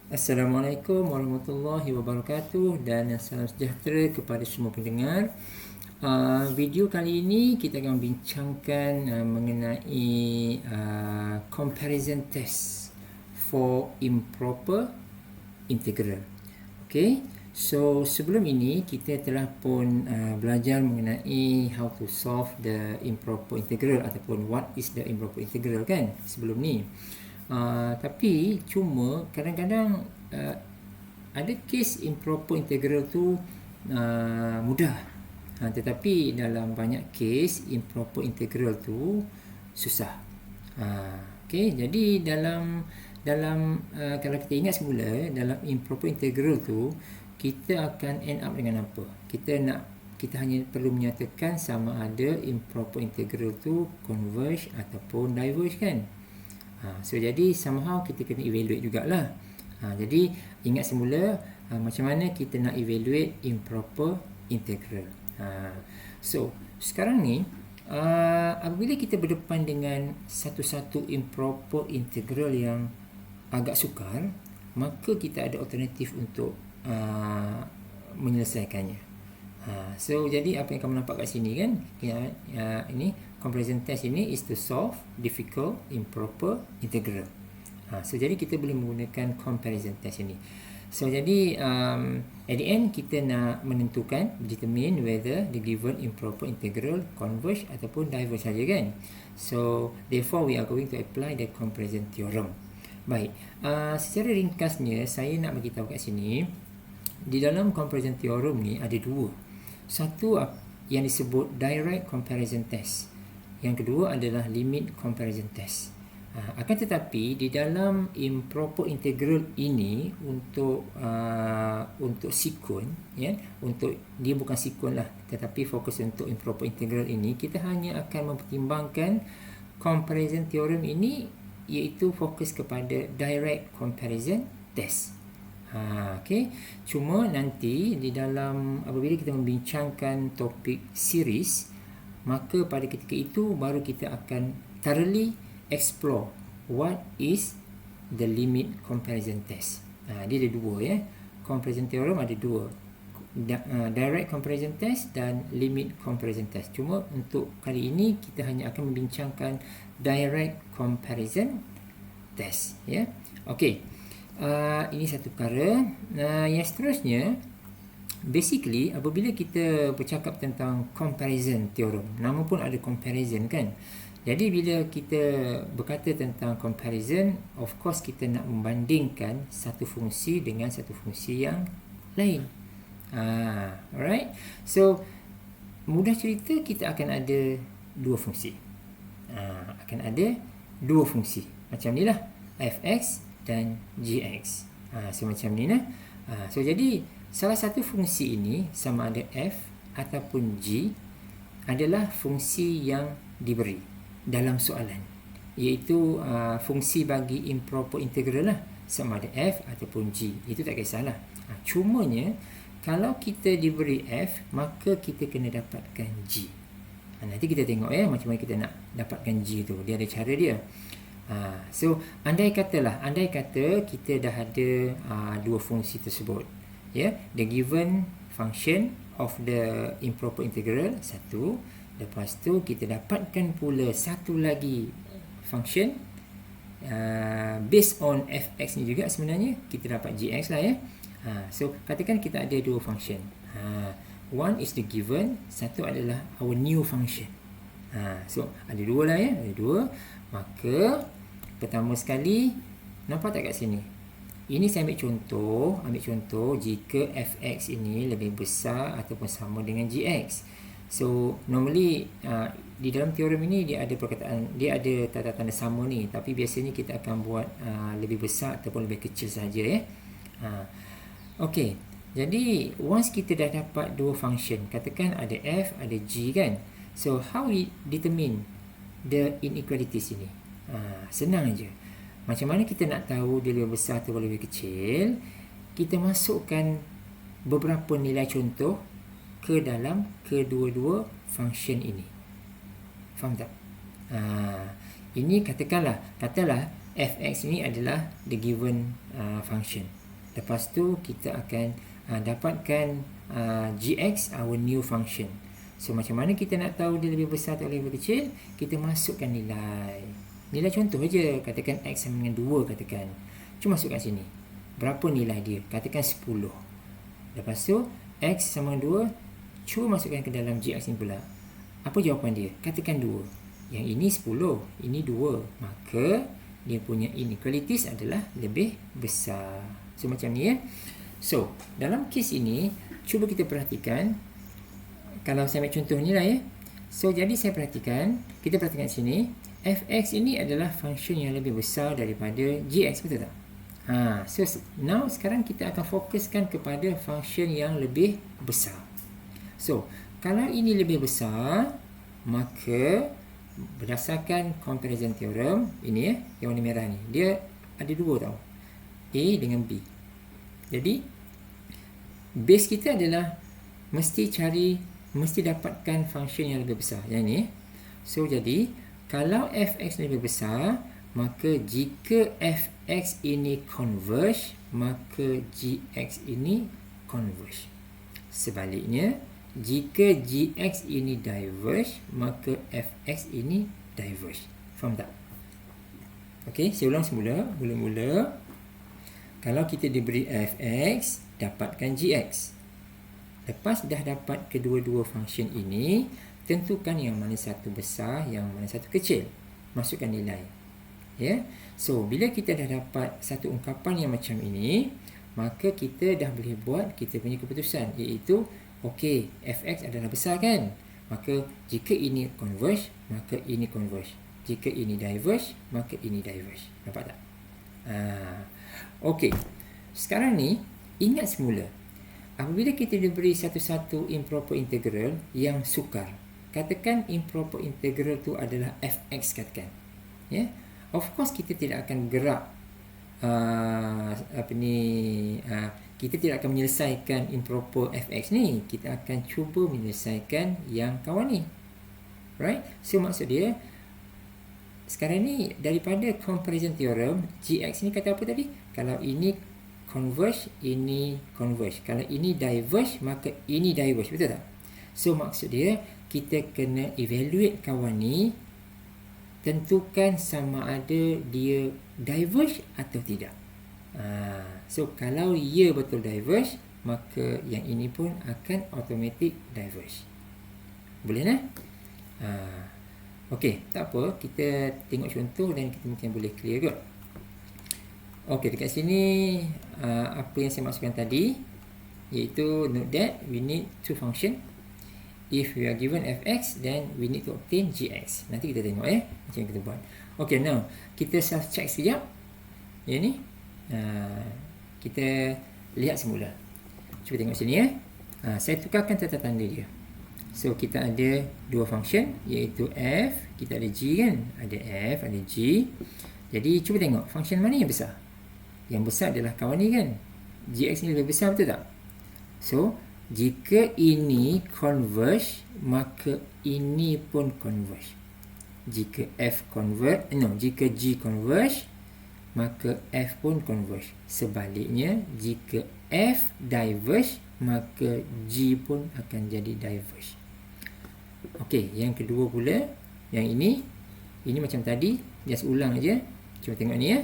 Assalamualaikum warahmatullahi wabarakatuh dan salam sejahtera kepada semua pendengar. Video kali ini kita akan bincangkan mengenai comparison test for improper integral. Okay, so sebelum ini kita telah pun belajar mengenai how to solve the improper integral ataupun what is the improper integral kan sebelum ni. Tapi cuma kadang-kadang ada kes improper integral tu mudah, tetapi dalam banyak kes improper integral tu susah. Okay, jadi dalam kalau kita ingat semula, dalam improper integral tu kita akan end up dengan apa? Kita hanya perlu menyatakan sama ada improper integral tu converge ataupun diverge kan. So jadi somehow kita kena evaluate jugalah. Jadi ingat semula macam mana kita nak evaluate improper integral. So sekarang ni apabila kita berdepan dengan satu-satu improper integral yang agak sukar, maka kita ada alternatif untuk menyelesaikannya. So jadi apa yang kamu nampak kat sini kan, ini comparison test ini is to solve difficult improper integral. So jadi kita boleh menggunakan comparison test ini. So jadi at the end kita nak menentukan, determine whether the given improper integral converge ataupun diverge saja kan. So therefore we are going to apply the comparison theorem. Baik, secara ringkasnya saya nak bagi tahu kat sini, di dalam comparison theorem ni ada dua. Satu yang disebut direct comparison test. Yang kedua adalah limit comparison test. Akan tetapi di dalam improper integral ini untuk sekuen, ya, untuk dia bukan sekuen lah, tetapi fokus untuk improper integral ini kita hanya akan mempertimbangkan comparison theorem ini, iaitu fokus kepada direct comparison test. Okay. Cuma nanti di dalam apabila kita membincangkan topik series, maka pada ketika itu baru kita akan thoroughly explore what is the limit comparison test. Dia ada dua ya. Comparison theorem ada dua. Direct comparison test dan limit comparison test. Cuma untuk kali ini kita hanya akan membincangkan direct comparison test ya. Okey. Ini satu perkara. Yang seterusnya, basically apabila kita bercakap tentang comparison theorem, nama pun ada comparison kan. Jadi bila kita berkata tentang comparison, of course kita nak membandingkan satu fungsi dengan satu fungsi yang lain. Alright. So mudah cerita, kita akan ada dua fungsi. Akan ada dua fungsi. Macam ni lah, fx dan gx. So macam ni lah. So jadi salah satu fungsi ini sama ada f ataupun g adalah fungsi yang diberi dalam soalan, iaitu fungsi bagi improper integral lah, sama ada f ataupun g, itu tak kisahlah. Cumanya kalau kita diberi f, maka kita kena dapatkan g. Nanti kita tengok ya macam mana kita nak dapatkan g tu, dia ada cara dia. So andai kata kita dah ada dua fungsi tersebut ya, the given function of the improper integral satu, lepas tu kita dapatkan pula satu lagi function based on fx ni juga, sebenarnya kita dapat gx lah ya. So katakan kita ada dua function, one is the given, satu adalah our new function. So ada dua lah ya, ada dua. Maka pertama sekali, nampak tak kat sini, ini saya ambil contoh jika fx ini lebih besar ataupun sama dengan gx. So normally di dalam teorem ini dia ada perkataan, dia ada tanda-tanda sama ni, tapi biasanya kita akan buat lebih besar ataupun lebih kecil saja ya. Okey, jadi once kita dah dapat dua function, katakan ada f, ada g kan. So how we determine the inequalities ini? Senang aja. Macam mana kita nak tahu dia lebih besar atau lebih kecil? Kita masukkan beberapa nilai contoh ke dalam kedua-dua function ini. Faham tak? Ini katalah fx ni adalah the given function. Lepas tu kita akan dapatkan gx, our new function. So macam mana kita nak tahu dia lebih besar atau lebih kecil? Kita masukkan nilai. Nilai contoh je, katakan x sama dengan 2 katakan. Cuma masukkan sini. Berapa nilai dia? Katakan 10. Lepas tu x sama dengan 2, cuba masukkan ke dalam gx ni pula. Apa jawapan dia? Katakan 2. Yang ini 10, ini 2. Maka dia punya inequalities adalah lebih besar. So macam ni ya. So dalam kes ini, cuba kita perhatikan. Kalau saya ambil contoh ni lah ya. So jadi kita perhatikan sini, fx ini adalah function yang lebih besar daripada gx, betul tak? So now sekarang kita akan fokuskan kepada function yang lebih besar. So kalau ini lebih besar, maka berdasarkan comparison theorem ini ya, yang warna merah ni, dia ada dua tau, A dengan B. Jadi base kita adalah mesti dapatkan function yang lebih besar, yang ni. So jadi kalau fx lebih besar, maka jika fx ini converge, maka gx ini converge. Sebaliknya, jika gx ini diverge, maka fx ini diverge. Faham tak? Okey, saya ulang semula. Mula-mula, kalau kita diberi fx, dapatkan gx. Lepas dah dapat kedua-dua function ini, tentukan yang mana satu besar, yang mana satu kecil. Masukkan nilai. Ya. So, bila kita dah dapat satu ungkapan yang macam ini, maka kita dah boleh buat kita punya keputusan, iaitu okey, fx adalah besar kan? Maka jika ini converge, maka ini converge. Jika ini diverge, maka ini diverge. Nampak tak? Okey. Sekarang ni, ingat semula. Apabila kita diberi satu-satu improper integral yang sukar, katakan improper integral tu adalah fx katakan. Ya. Of course kita tidak akan gerak kita tidak akan menyelesaikan improper fx ni. Kita akan cuba menyelesaikan yang kawan ni. Right? So maksud dia, sekarang ni daripada comparison theorem, gx ni kata apa tadi? Kalau ini converge, ini converge. Kalau ini diverge, maka ini diverge. Betul tak? So maksud dia, kita kena evaluate kawan ni, tentukan sama ada dia diverge atau tidak. So kalau ia betul diverge, maka yang ini pun akan automatic diverge. Boleh nah? Okey, tak apa, kita tengok contoh dan kita mungkin boleh clear kot. Okey, dekat sini apa yang saya maksudkan tadi, iaitu note that we need two function. If we are given fx, then we need to obtain gx. Nanti kita tengok macam yang kita buat. Okey, now kita self check sekejap. Yang ni kita lihat semula. Cuba tengok sini saya tukarkan tanda tanda dia. So kita ada dua function, iaitu f, kita ada g kan, ada f, ada g. Jadi cuba tengok function mana yang besar. Yang besar adalah kawan ni kan, gx ni lebih besar, betul tak? So jika ini converge, maka ini pun converge. Jika f converge, jika g converge, maka f pun converge. Sebaliknya, jika f diverge, maka g pun akan jadi diverge. Okey, yang kedua pula, yang ini macam tadi, just ulang aja. Cuba tengok ni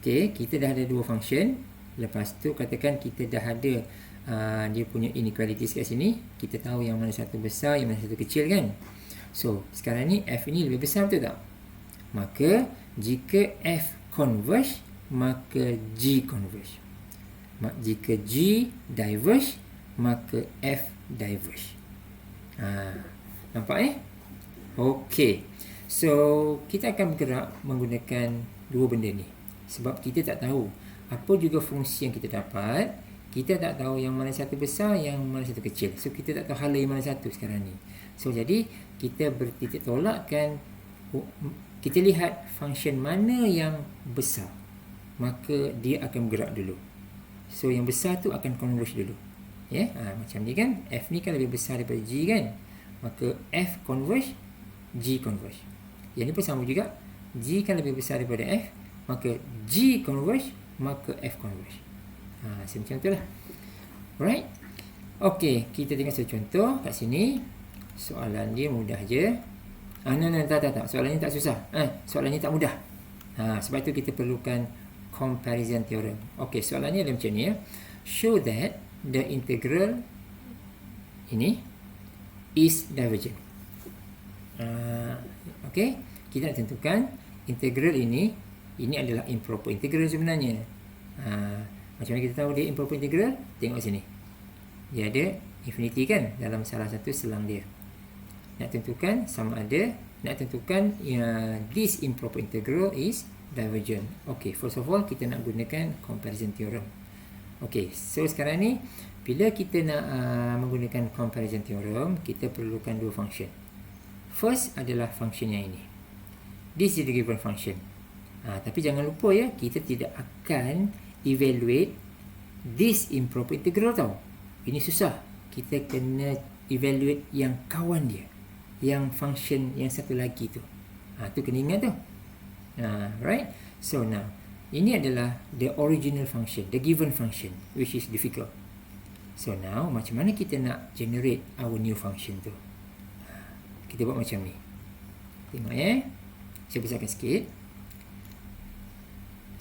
Okey, kita dah ada dua function. Lepas tu katakan kita dah ada dia punya inequalities kat sini. Kita tahu yang mana satu besar, yang mana satu kecil kan. So, sekarang ni f ini lebih besar, betul tak? Maka, jika f converge, maka g converge. Jika g diverge, maka f diverge. Nampak Okey. So, kita akan bergerak menggunakan dua benda ni. Sebab kita tak tahu apa juga fungsi yang kita dapat. Kita tak tahu yang mana satu besar, yang mana satu kecil. So, kita tak tahu hala yang mana satu sekarang ni. So, jadi kita bertitik tolakkan, kita lihat function mana yang besar, maka dia akan bergerak dulu. So, yang besar tu akan converge dulu. Macam ni kan, f ni kan lebih besar daripada g kan. Maka f converge, g converge. Yang ni pun sama juga. G kan lebih besar daripada F, maka G converge, maka F converge. Macam tu lah. Alright. Okey, kita tengok satu contoh kat sini. Soalan dia mudah je. Tak. Soalan ni tak susah. Soalan ni tak mudah. Sebab tu kita perlukan comparison theorem. Okey, soalan ni ada macam ni ya. Show that the integral ini is divergent. Okey, kita nak tentukan integral ini adalah improper integral sebenarnya. Macam mana kita tahu dia improper integral? Tengok sini. Dia ada infinity kan dalam salah satu selang dia. Nak tentukan this improper integral is divergent. Okey, first of all kita nak gunakan comparison theorem. Okey, so sekarang ni bila kita nak menggunakan comparison theorem, kita perlukan dua function. First adalah function yang ini. This is the given function. Tapi jangan lupa ya, kita tidak akan evaluate this improper integral tau. Ini susah. Kita kena evaluate yang kawan dia, yang function yang satu lagi tu. Tu kena ingat tu. Right? So now, ini adalah the original function, the given function, which is difficult. So now, macam mana kita nak generate our new function tu? Kita buat macam ni. Tengok ya. Saya besarkan sikit.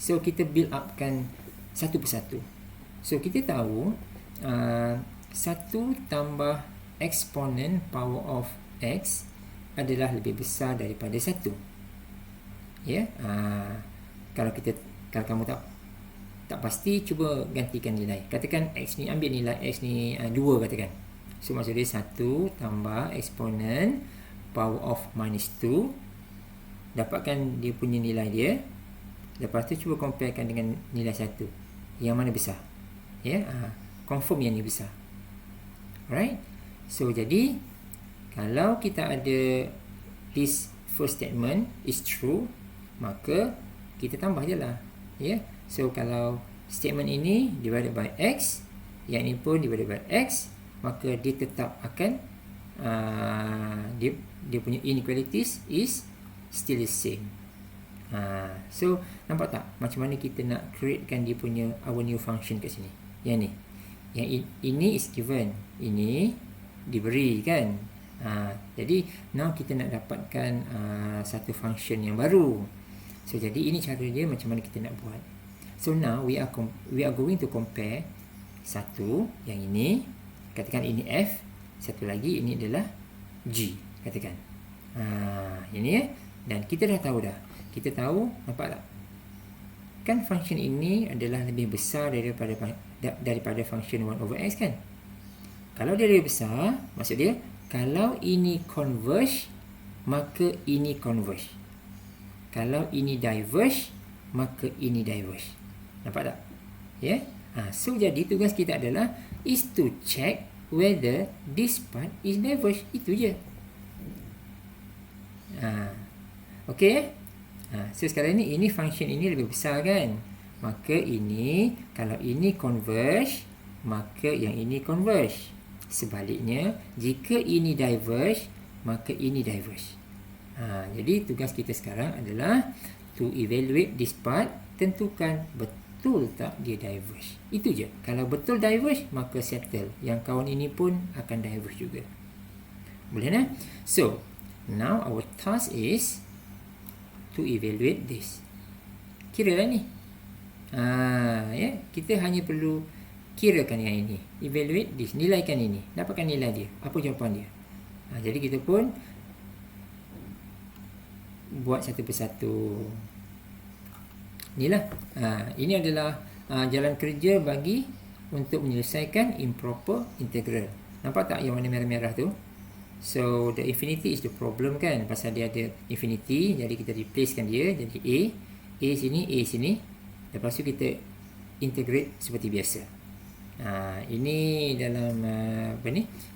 So, kita build upkan satu persatu. So, kita tahu 1 tambah eksponen power of X adalah lebih besar daripada 1. Ya. Kalau kamu tak pasti, cuba gantikan nilai. Katakan X ni, ambil nilai X ni 2 katakan. So, maksud dia 1 tambah eksponen power of minus 2. Dapatkan dia punya nilai dia. Lepas tu cuba comparekan dengan nilai 1. Yang mana besar? Ya, confirm yang ni besar. Alright. So, jadi kalau kita ada this first statement is true, maka kita tambah je lah. Ya. So, kalau statement ini divided by X, yang ini pun divided by X, maka dia tetap akan dia punya inequalities is still the same. So, nampak tak macam mana kita nak createkan dia punya our new function kat sini. Yang ni. Yang ini is given. Ini diberi kan. Jadi, now kita nak dapatkan satu function yang baru. So, jadi ini cara dia macam mana kita nak buat. So, now we are going to compare satu, yang ini. Katakan ini F. Satu lagi, ini adalah G. Katakan. Ini ya. Dan kita dah tahu dah. Kita tahu, nampak tak? Kan function ini adalah lebih besar daripada function 1 over X kan? Kalau dia lebih besar, maksud dia, kalau ini converge, maka ini converge. Kalau ini diverge, maka ini diverge. Nampak tak? Ya? So, jadi tugas kita adalah is to check whether this part is diverge. Itu je. Okay. So sekarang ini function ini lebih besar kan? Maka ini, kalau ini converge, maka yang ini converge. Sebaliknya, jika ini diverge, maka ini diverge. Jadi tugas kita sekarang adalah to evaluate this part, tentukan betul tak dia diverge. Itu je. Kalau betul diverge, maka settle. Yang kawan ini pun akan diverge juga. Boleh tak? So, now our task is to evaluate this. Kira lah ni. Ya, kita hanya perlu kirakan yang ini. Evaluate this. Nilaikan ini. Dapatkan nilai dia. Apa jawapan dia. Jadi kita pun buat satu persatu. Inilah. Ini adalah jalan kerja bagi untuk menyelesaikan improper integral. Nampak tak yang warna merah-merah tu? So, the infinity is the problem kan. Pasal dia ada infinity. Jadi, kita replacekan dia. Jadi, A sini. Lepas tu, kita integrate seperti biasa. Ini dalam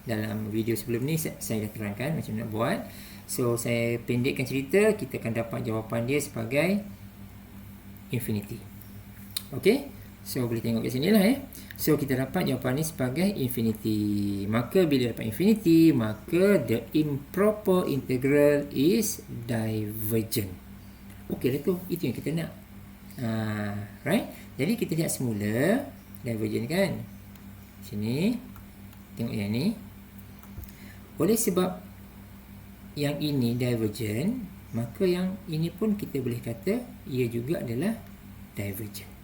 dalam video sebelum ni, saya dah terangkan macam nak buat. So, saya pendekkan cerita. Kita akan dapat jawapan dia sebagai infinity. Okay. So boleh tengok kat sini lah ya. So kita dapat jawapan ni sebagai infinity. Maka bila dapat infinity, maka the improper integral is divergent. Okey lah tu, itu yang kita nak. Right? Jadi kita lihat semula divergent kan. Sini tengok yang ni. Oleh sebab yang ini divergent, maka yang ini pun kita boleh kata ia juga adalah divergent.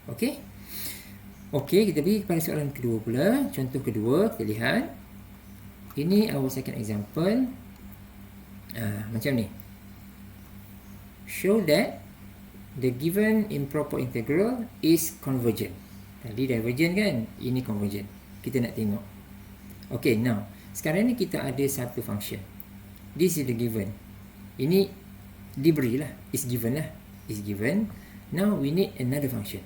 Okey. Okey, kita pergi kepada soalan kedua pula. Contoh kedua, kita lihat. Ini our second example. Macam ni. Show that the given improper integral is convergent. Tadi divergent kan? Ini convergent. Kita nak tengok. Okey, now. Sekarang ni kita ada satu function. This is the given. Ini diberi lah. Is given lah. Is given. Now we need another function.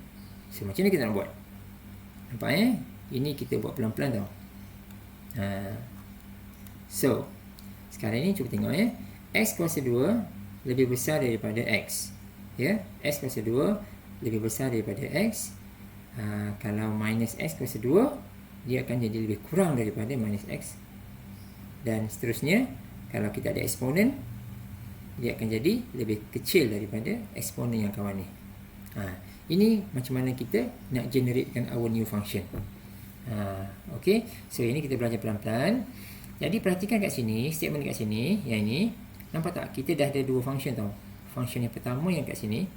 So macam ni kita nak buat. Nampak Ini kita buat pelan-pelan tau. So sekarang ni cuba tengok X kuasa 2 lebih besar daripada X. X kuasa 2 lebih besar daripada X. Kalau minus X kuasa 2, dia akan jadi lebih kurang daripada minus X. Dan seterusnya, kalau kita ada eksponen, dia akan jadi lebih kecil daripada eksponen yang kawan ni. Ini macam mana kita nak generatekan our new function. Okay, so ini kita belajar pelan-pelan. Jadi perhatikan kat sini, statement kat sini, yang ini, nampak tak? Kita dah ada dua function tau. Function yang pertama yang kat sini,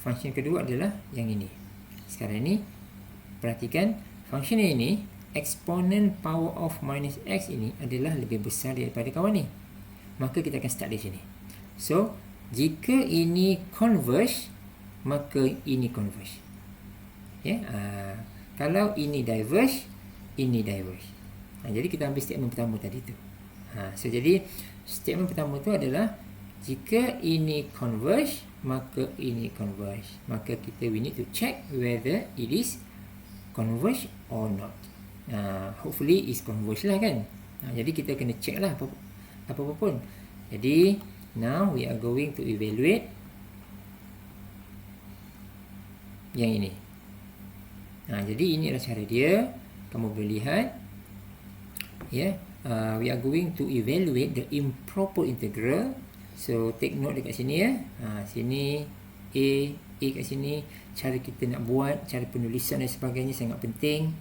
function kedua adalah yang ini. Sekarang ni, perhatikan, function yang ini, eksponen power of minus X ini adalah lebih besar daripada kawan ni. Maka kita akan start di sini. So, jika ini converge, maka ini converge. Kalau ini diverge, ini diverge. Jadi kita ambil statement pertama tadi tu. So jadi statement pertama tu adalah jika ini converge, maka ini converge. Maka we need to check whether it is converge or not. Hopefully is converge lah kan. Jadi kita kena check lah apa-apa pun. Jadi now we are going to evaluate yang ini. Jadi ini adalah cara dia. Kamu boleh lihat. We are going to evaluate the improper integral. So take note dekat sini sini A kat sini. Cara kita nak buat, cara penulisan dan sebagainya sangat penting.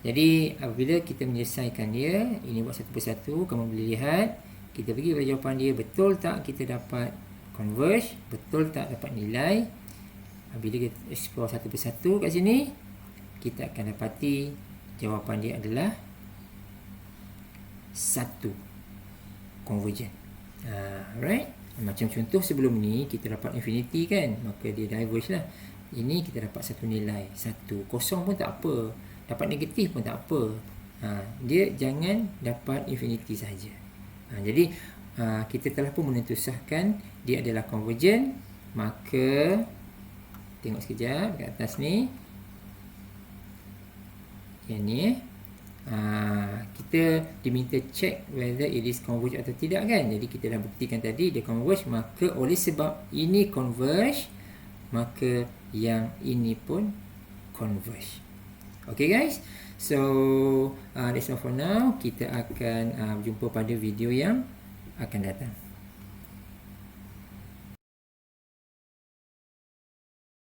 Jadi apabila kita menyelesaikan dia, ini buat satu persatu, kamu boleh lihat. Kita pergi pada jawapan dia, betul tak kita dapat converge, betul tak dapat nilai. Bila kita explore satu persatu kat sini, kita akan dapati jawapan dia adalah 1 convergent. Right? Macam contoh sebelum ni kita dapat infinity kan, maka dia diverge lah. Ini kita dapat satu nilai 1. Kosong pun tak apa, dapat negatif pun tak apa. Dia jangan dapat infinity saja. Jadi kita telah pun menentusahkan dia adalah convergent. Maka tengok sekejap kat atas ni. Yang ni kita diminta check whether it is converge atau tidak kan. Jadi kita dah buktikan tadi dia converge. Maka oleh sebab ini converge, maka yang ini pun converge. Okay guys, so that's all for now. Kita akan berjumpa pada video yang akan datang.